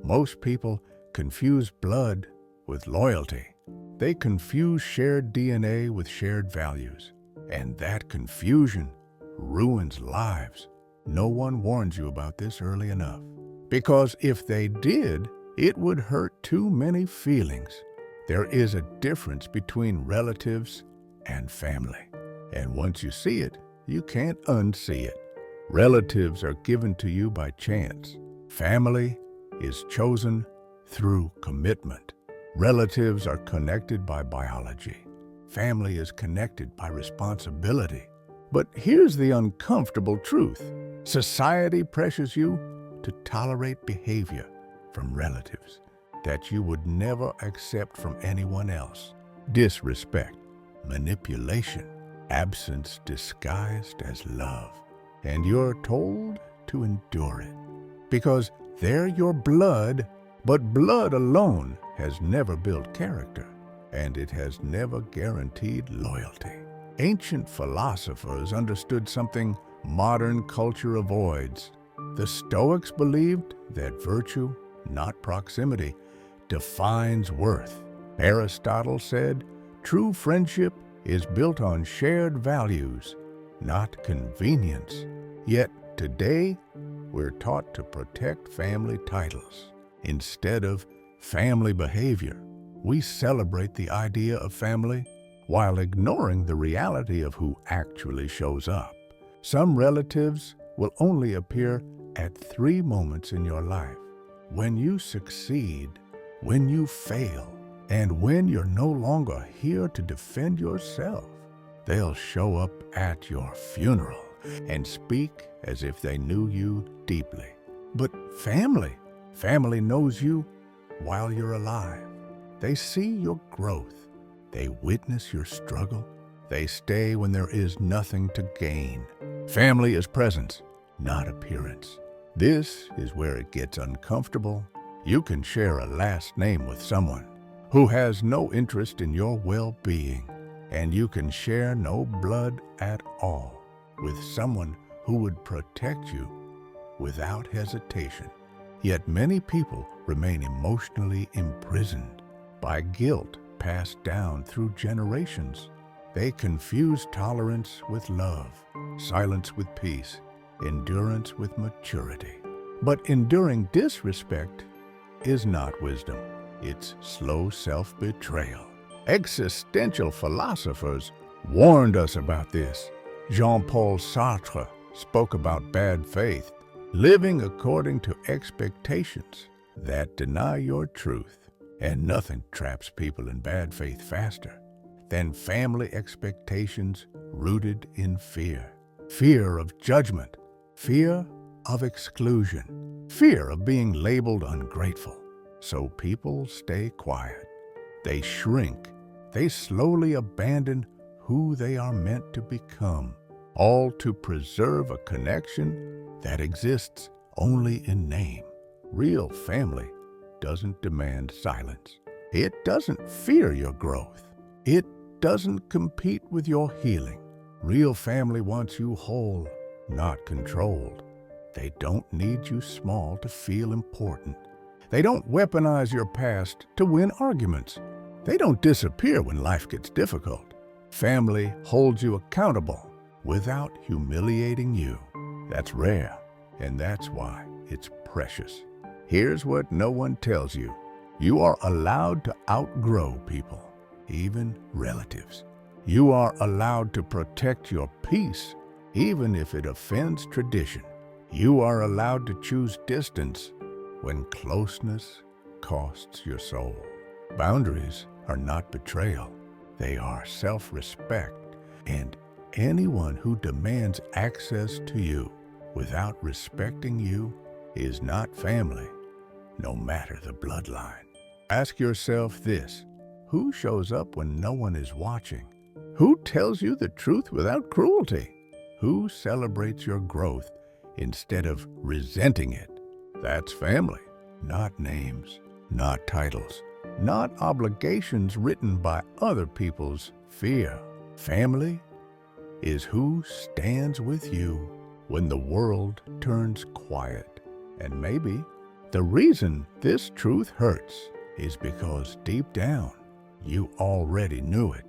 Most people confuse blood with loyalty. They confuse shared DNA with shared values. And that confusion ruins lives. No one warns you about this early enough. Because if they did, it would hurt too many feelings. There is a difference between relatives and family. And once you see it, you can't unsee it. Relatives are given to you by chance. Family is chosen through commitment. Relatives are connected by biology. Family is connected by responsibility. But here's the uncomfortable truth. Society pressures you to tolerate behavior from relatives that you would never accept from anyone else. Disrespect, manipulation, absence disguised as love. And you're told to endure it because they're your blood, but blood alone has never built character, and it has never guaranteed loyalty. Ancient philosophers understood something modern culture avoids. The Stoics believed that virtue, not proximity, defines worth. Aristotle said, true friendship is built on shared values, not convenience. Yet today, we're taught to protect family titles. Instead of family behavior, we celebrate the idea of family while ignoring the reality of who actually shows up. Some relatives will only appear at 3 moments in your life: when you succeed, when you fail, and when you're no longer here to defend yourself. They'll show up at your funeral and speak as if they knew you deeply. But family knows you while you're alive. They see your growth. They witness your struggle. They stay when there is nothing to gain. Family is presence, not appearance. This is where it gets uncomfortable. You can share a last name with someone who has no interest in your well-being, and you can share no blood at all with someone who would protect you without hesitation. Yet many people remain emotionally imprisoned by guilt passed down through generations. They confuse tolerance with love, silence with peace, endurance with maturity. But enduring disrespect is not wisdom. It's slow self-betrayal. Existential philosophers warned us about this. Jean-Paul Sartre spoke about bad faith, living according to expectations that deny your truth. And nothing traps people in bad faith faster than family expectations rooted in fear. Fear of judgment, fear of exclusion, fear of being labeled ungrateful. So people stay quiet. They shrink. They slowly abandon who they are meant to become, all to preserve a connection that exists only in name. Real family doesn't demand silence. It doesn't fear your growth. It doesn't compete with your healing. Real family wants you whole, not controlled. They don't need you small to feel important. They don't weaponize your past to win arguments. They don't disappear when life gets difficult. Family holds you accountable without humiliating you. That's rare, and that's why it's precious. Here's what no one tells you. You are allowed to outgrow people, even relatives. You are allowed to protect your peace, even if it offends tradition. You are allowed to choose distance when closeness costs your soul. Boundaries are not betrayal. They are self-respect. And anyone who demands access to you without respecting you is not family, no matter the bloodline. Ask yourself this: who shows up when no one is watching? Who tells you the truth without cruelty? Who celebrates your growth instead of resenting it? That's family, not names, not titles, not obligations written by other people's fear. Family is who stands with you when the world turns quiet, and maybe The reason this truth hurts is because deep down, you already knew it.